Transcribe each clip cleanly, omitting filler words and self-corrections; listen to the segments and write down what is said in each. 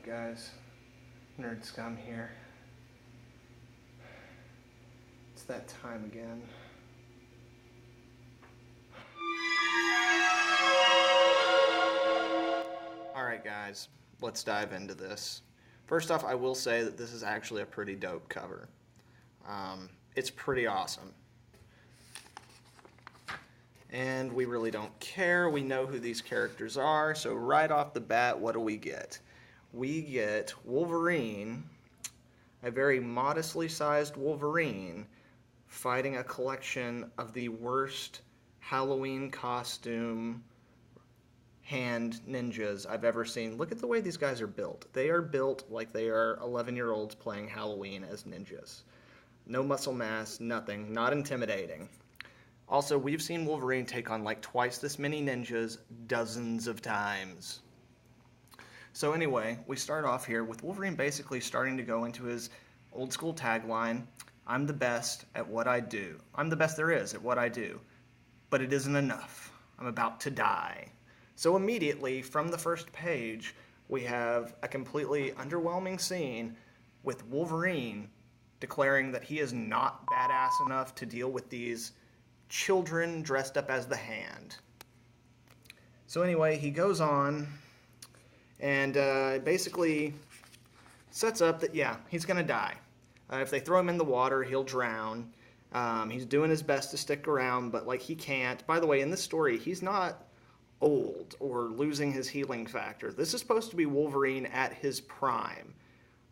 guys? Nerd Scum here. It's that time again. Alright guys, let's dive into this. First off, I will say that this is actually a pretty dope cover. It's pretty awesome. And we really don't care. We know who these characters are. So right off the bat, what do we get? We get Wolverine, a very modestly sized Wolverine, fighting a collection of the worst Halloween costume hand ninjas I've ever seen. Look at the way these guys are built. They are built like they are 11-year-olds playing Halloween as ninjas. No muscle mass, nothing, not intimidating. Also, we've seen Wolverine take on like twice this many ninjas dozens of times. So anyway, we start off here with Wolverine basically starting to go into his old school tagline, I'm the best at what I do. I'm the best there is at what I do. But it isn't enough. I'm about to die. So immediately, from the first page, we have a completely underwhelming scene with Wolverine declaring that he is not badass enough to deal with these children dressed up as the Hand. So anyway, he goes on and basically sets up that, yeah, he's going to die. If they throw him in the water, he'll drown. He's doing his best to stick around, but like he can't. By the way, in this story, he's not old or losing his healing factor. This is supposed to be Wolverine at his prime.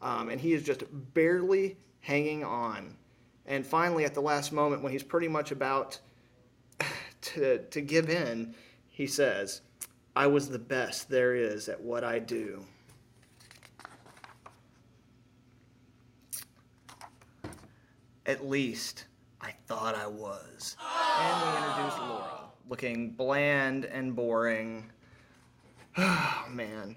And he is just barely hanging on. And finally, at the last moment, when he's pretty much about to give in, he says, I was the best there is at what I do. At least, I thought I was. And we introduce Laura, looking bland and boring. Oh, man.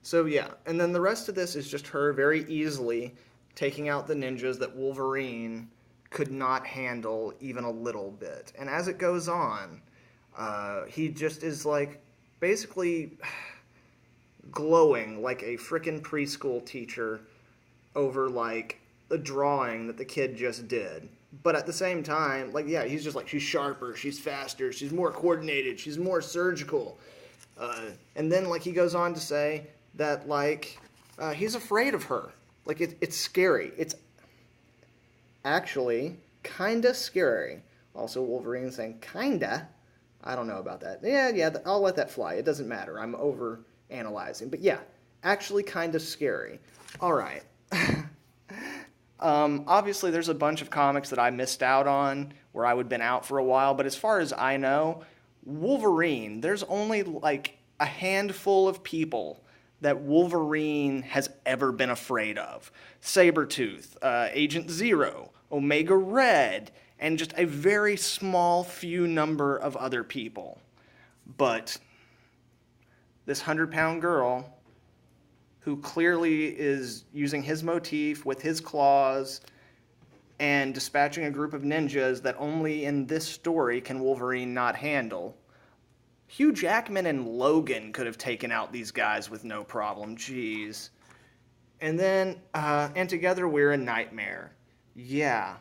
So yeah, and then the rest of this is just her very easily taking out the ninjas that Wolverine could not handle even a little bit. And as it goes on, he just is like basically glowing like a frickin' preschool teacher over like a drawing that the kid just did. But at the same time, like, yeah, he's just like, she's sharper, she's faster, she's more coordinated, she's more surgical. And then like he goes on to say that like he's afraid of her. Like it's scary. It's actually kinda scary. Also, Wolverine saying kinda. I don't know about that. Yeah, I'll let that fly. It doesn't matter. I'm over analyzing. But yeah, actually kinda scary. All right. Obviously, there's a bunch of comics that I missed out on where I would have been out for a while. But as far as I know, Wolverine, there's only like a handful of people that Wolverine has ever been afraid of. Sabretooth, Agent Zero, Omega Red, and just a very small few number of other people. But this 100-pound girl, who clearly is using his motif with his claws and dispatching a group of ninjas that only in this story can Wolverine not handle. Hugh Jackman and Logan could have taken out these guys with no problem. Jeez. And then, and together we're a nightmare. Yeah,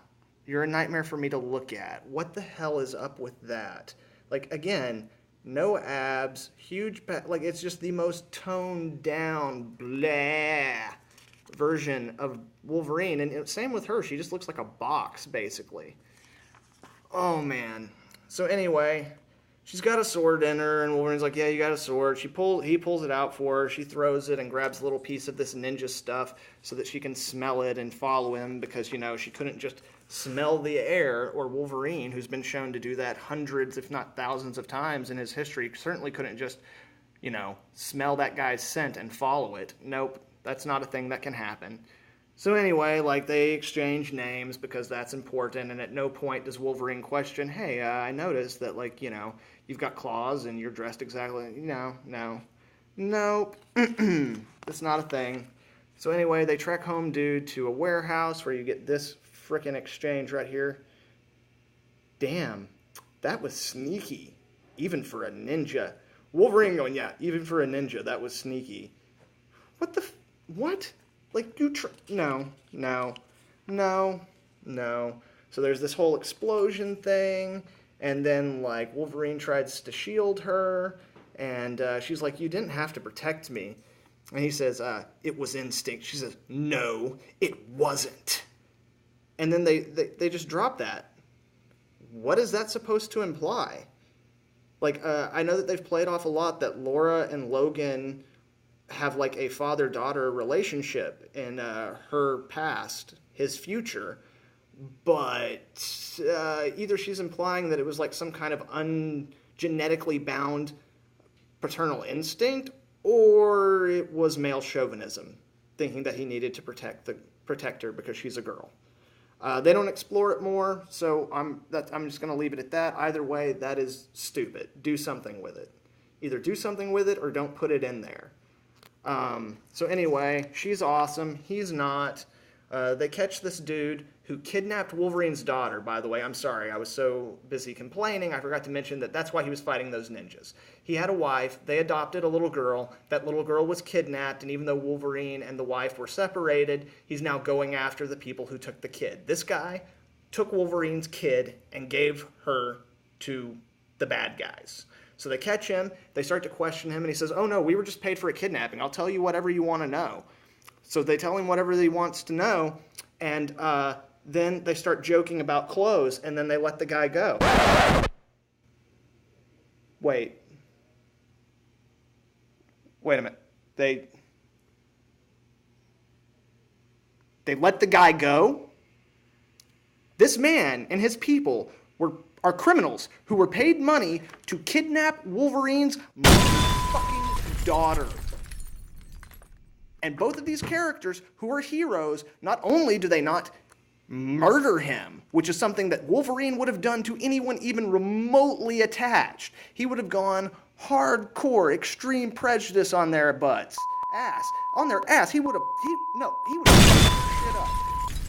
you're a nightmare for me to look at. What the hell is up with that? Like, again, no abs, huge, like, it's just the most toned down, blah version of Wolverine. And same with her. She just looks like a box, basically. Oh, man. So anyway, she's got a sword in her, and Wolverine's like, yeah, you got a sword. He pulls it out for her. She throws it and grabs a little piece of this ninja stuff so that she can smell it and follow him because, you know, she couldn't just smell the air, or Wolverine, who's been shown to do that hundreds, if not thousands of times in his history, certainly couldn't just, you know, smell that guy's scent and follow it. Nope, that's not a thing that can happen. So anyway, like, they exchange names because that's important, and at no point does Wolverine question, hey, I noticed that, like, you know, you've got claws and you're dressed exactly, nope, that's not a thing. So anyway, they trek home dude to a warehouse where you get this frickin' exchange right here. Damn, that was sneaky, even for a ninja. Wolverine going, yeah, even for a ninja, that was sneaky. What the? What? Like, no, no, no, no. So there's this whole explosion thing, and then, like, Wolverine tries to shield her, and she's like, you didn't have to protect me. And he says, it was instinct. She says, no, it wasn't. And then they just drop that. What is that supposed to imply? Like, I know that they've played off a lot that Laura and Logan have, like, a father-daughter relationship in her past, his future. But either she's implying that it was, like, some kind of ungenetically bound paternal instinct, or it was male chauvinism, thinking that he needed to protect her because she's a girl. They don't explore it more, so I'm just going to leave it at that. Either way, that is stupid. Do something with it. Either do something with it or don't put it in there. So anyway, she's awesome. He's not. They catch this dude who kidnapped Wolverine's daughter, by the way. I'm sorry, I was so busy complaining. I forgot to mention that that's why he was fighting those ninjas. He had a wife. They adopted a little girl. That little girl was kidnapped, and even though Wolverine and the wife were separated, he's now going after the people who took the kid. This guy took Wolverine's kid and gave her to the bad guys. So they catch him. They start to question him, and he says, oh, no, we were just paid for a kidnapping. I'll tell you whatever you want to know. So they tell him whatever he wants to know, and then they start joking about clothes, and then they let the guy go. Wait a minute. They let the guy go? This man and his people are criminals who were paid money to kidnap Wolverine's motherfucking daughter. And both of these characters, who are heroes, not only do they not murder him, which is something that Wolverine would have done to anyone even remotely attached. He would have gone hardcore, extreme prejudice on their butts. On their ass. He would have fucked their shit up.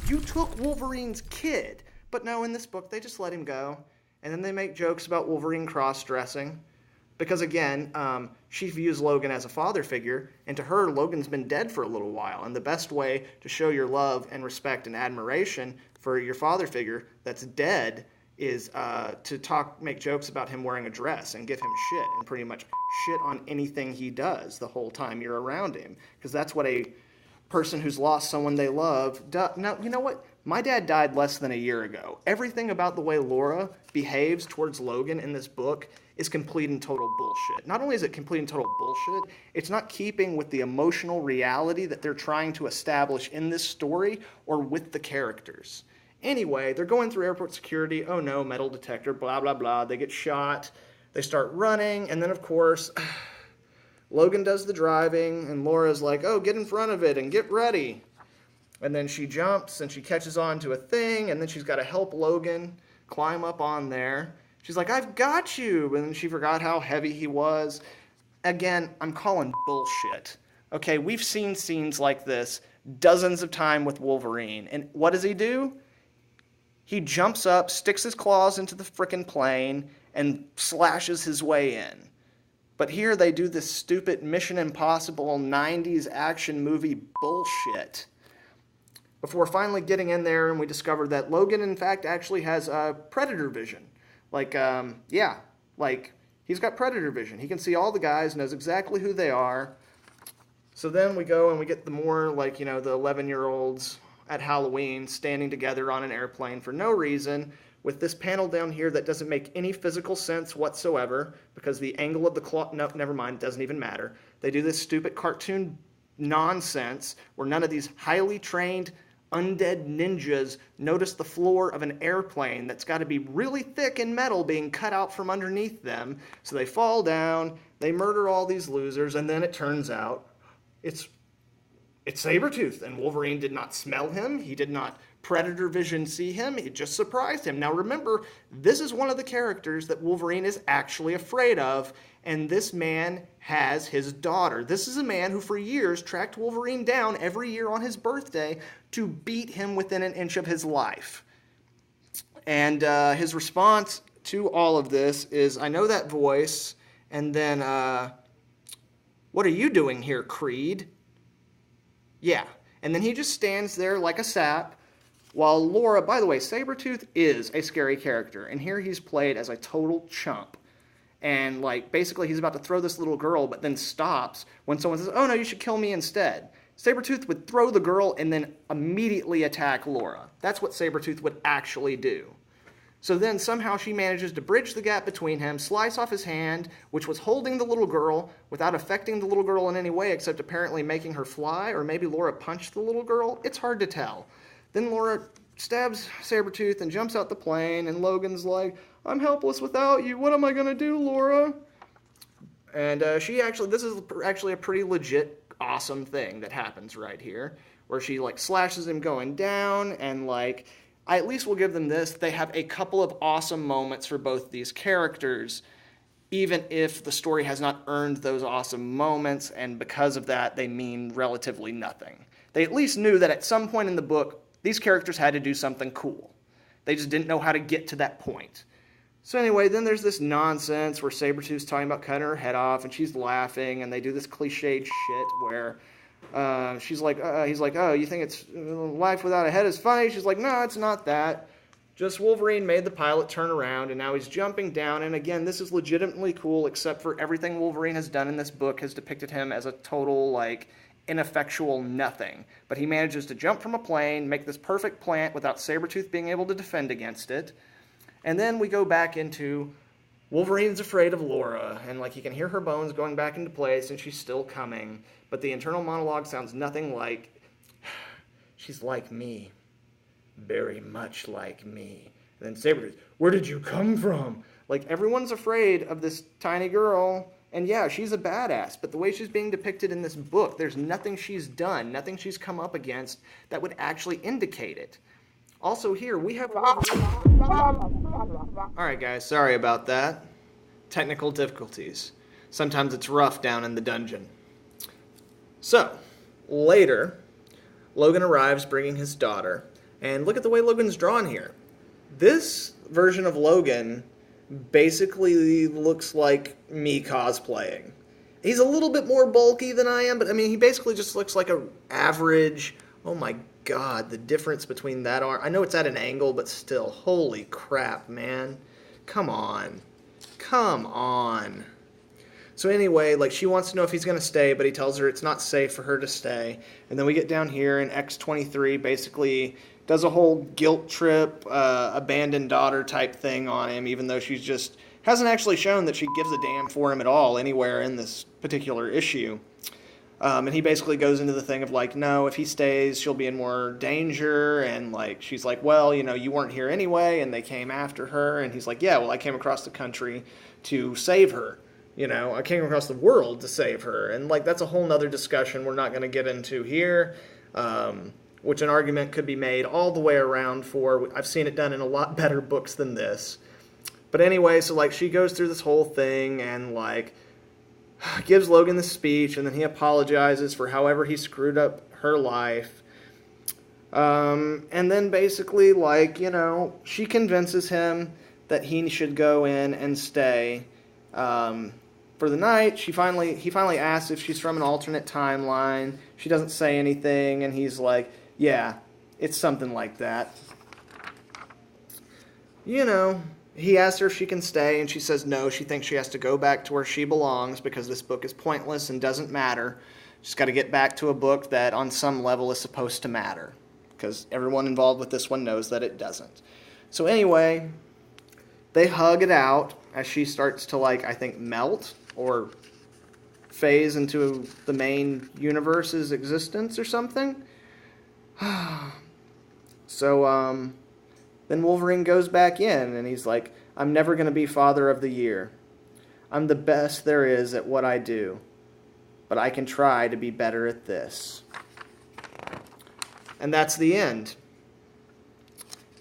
You took Wolverine's kid. But no, in this book, they just let him go. And then they make jokes about Wolverine cross-dressing. Because again, she views Logan as a father figure, and to her, Logan's been dead for a little while. And the best way to show your love and respect and admiration for your father figure that's dead is to make jokes about him wearing a dress and give him shit and pretty much shit on anything he does the whole time you're around him. Because that's what a person who's lost someone they love does. Now, you know what? My dad died less than a year ago. Everything about the way Laura behaves towards Logan in this book is complete and total bullshit. Not only is it complete and total bullshit, it's not keeping with the emotional reality that they're trying to establish in this story or with the characters. Anyway, they're going through airport security. Oh no, metal detector, blah, blah, blah. They get shot. They start running. And then, of course, Logan does the driving. And Laura's like, oh, get in front of it and get ready. And then she jumps and she catches on to a thing. And then she's got to help Logan climb up on there. She's like, I've got you. And then she forgot how heavy he was. Again, I'm calling bullshit. Okay, we've seen scenes like this dozens of times with Wolverine. And what does he do? He jumps up, sticks his claws into the frickin' plane, and slashes his way in. But here they do this stupid Mission Impossible 90s action movie bullshit. Before finally getting in there, and we discovered that Logan, in fact, actually has predator vision. He's got predator vision. He can see all the guys, knows exactly who they are. So then we go and we get the more, the 11-year-olds at Halloween standing together on an airplane for no reason, with this panel down here that doesn't make any physical sense whatsoever, because the angle of the claw, no, never mind, doesn't even matter. They do this stupid cartoon nonsense where none of these highly trained undead ninjas notice the floor of an airplane that's got to be really thick and metal being cut out from underneath them. So they fall down, they murder all these losers, and then it turns out it's Sabretooth, and Wolverine did not smell him. He did not predator vision see him. It just surprised him. Now remember, this is one of the characters that Wolverine is actually afraid of, and this man has his daughter. This is a man who for years tracked Wolverine down every year on his birthday to beat him within an inch of his life. And his response to all of this is, I know that voice, and then, what are you doing here, Creed? Yeah. And then he just stands there like a sap while Laura, by the way, Sabretooth is a scary character. And here he's played as a total chump. And, like, basically he's about to throw this little girl, but then stops when someone says, oh, no, you should kill me instead. Sabretooth would throw the girl and then immediately attack Laura. That's what Sabretooth would actually do. So then somehow she manages to bridge the gap between him, slice off his hand, which was holding the little girl, without affecting the little girl in any way except apparently making her fly, or maybe Laura punched the little girl. It's hard to tell. Then Laura stabs Sabretooth and jumps out the plane, and Logan's like, I'm helpless without you. What am I going to do, Laura? And this is actually a pretty legit, awesome thing that happens right here, where she, like, slashes him going down, and, like, I at least will give them this. They have a couple of awesome moments for both these characters, even if the story has not earned those awesome moments, and because of that, they mean relatively nothing. They at least knew that at some point in the book, these characters had to do something cool. They just didn't know how to get to that point. So anyway, then there's this nonsense where Sabretooth's talking about cutting her head off, and she's laughing, and they do this cliched shit where he's like, oh, you think it's life without a head is funny? She's like, no, it's not that. Just Wolverine made the pilot turn around, and now he's jumping down. And again, this is legitimately cool, except for everything Wolverine has done in this book has depicted him as a total, like, ineffectual nothing. But he manages to jump from a plane, make this perfect plant without Sabretooth being able to defend against it. And then we go back into Wolverine's afraid of Laura, and, like, he can hear her bones going back into place, and she's still coming. But the internal monologue sounds nothing like, she's like me, very much like me. And then Sabretooth, where did you come from? Like, everyone's afraid of this tiny girl, and yeah, she's a badass, but the way she's being depicted in this book, there's nothing she's done, nothing she's come up against that would actually indicate it. Also here, we have... Alright guys, sorry about that. Technical difficulties. Sometimes it's rough down in the dungeon. So, later, Logan arrives bringing his daughter, and look at the way Logan's drawn here. This version of Logan basically looks like me cosplaying. He's a little bit more bulky than I am, but I mean, he basically just looks like an average... Oh my god, the difference between that arm... I know it's at an angle, but still, holy crap, man. Come on. Come on. So anyway, like, she wants to know if he's going to stay, but he tells her it's not safe for her to stay. And then we get down here, and X-23 basically does a whole guilt trip, abandoned daughter type thing on him, even though she's just hasn't actually shown that she gives a damn for him at all anywhere in this particular issue. And he basically goes into the thing of, like, no, if he stays, she'll be in more danger. And, like, she's like, well, you know, you weren't here anyway, and they came after her. And he's like, yeah, well, I came across the country to save her. You know, I came across the world to save her. And, like, that's a whole nother discussion we're not going to get into here, which an argument could be made all the way around for. I've seen it done in a lot better books than this. But anyway, so, like, she goes through this whole thing and, like, gives Logan the speech, and then he apologizes for however he screwed up her life. And then basically, like, you know, she convinces him that he should go in and stay for the night. He finally asks if she's from an alternate timeline. She doesn't say anything, and he's like, yeah, it's something like that. You know, he asks her if she can stay, and she says no. She thinks she has to go back to where she belongs because this book is pointless and doesn't matter. She's got to get back to a book that on some level is supposed to matter, because everyone involved with this one knows that it doesn't. So anyway, they hug it out as she starts to, like, I think melt or phase into the main universe's existence or something. So, then Wolverine goes back in, and he's like, I'm never going to be Father of the Year. I'm the best there is at what I do, but I can try to be better at this. And that's the end.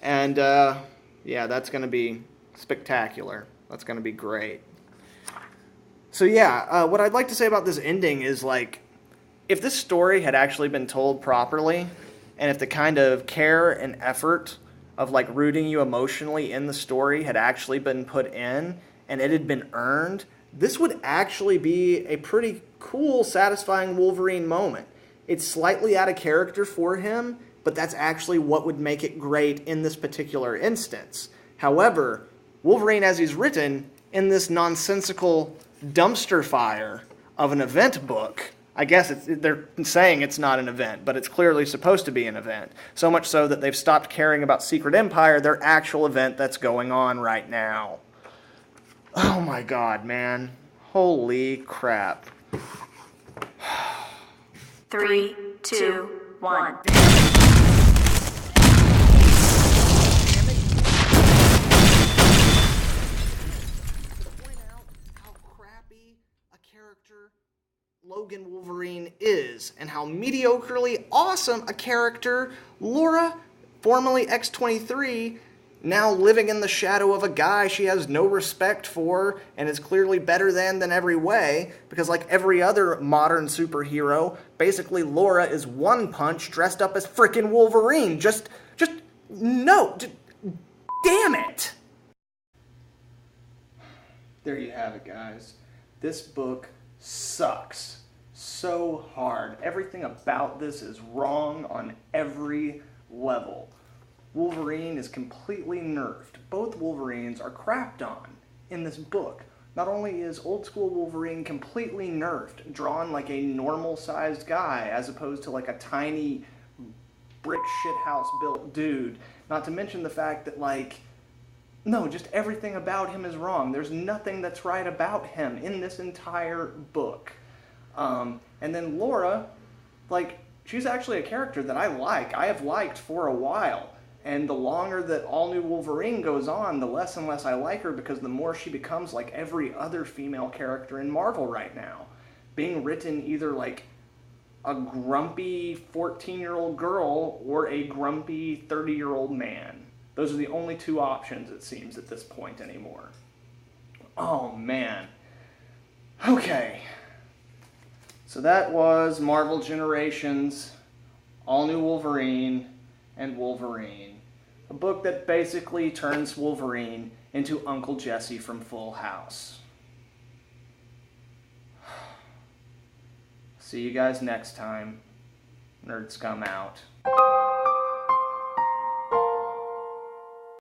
And, yeah, that's going to be spectacular. That's going to be great. So, yeah, what I'd like to say about this ending is, like, if this story had actually been told properly, and if the kind of care and effort of, like, rooting you emotionally in the story had actually been put in, and it had been earned, this would actually be a pretty cool, satisfying Wolverine moment. It's slightly out of character for him, but that's actually what would make it great in this particular instance. However, Wolverine as he's written in this nonsensical dumpster fire of an event book, I guess they're saying it's not an event, but it's clearly supposed to be an event. So much so that they've stopped caring about Secret Empire, their actual event that's going on right now. Oh my god, man. Holy crap. 3, 2, 1. Logan Wolverine is, and how mediocrely awesome a character Laura, formerly X-23, now living in the shadow of a guy she has no respect for and is clearly better than every way, because like every other modern superhero, basically Laura is One Punch dressed up as frickin' Wolverine. No, damn it! There you have it, guys. This book sucks so hard. Everything about this is wrong on every level. Wolverine is completely nerfed. Both Wolverines are crapped on in this book. Not only is old school Wolverine completely nerfed, drawn like a normal-sized guy as opposed to like a tiny brick shithouse built dude. Not to mention the fact that no, just everything about him is wrong. There's nothing that's right about him in this entire book. And then Laura, she's actually a character that I like. I have liked for a while. And the longer that All New Wolverine goes on, the less and less I like her, because the more she becomes like every other female character in Marvel right now. Being written either like a grumpy 14-year-old girl or a grumpy 30-year-old man. Those are the only two options, it seems, at this point anymore. Oh, man. Okay. So that was Marvel Generations, All New Wolverine, and Wolverine. A book that basically turns Wolverine into Uncle Jesse from Full House. See you guys next time. Nerd Scum out.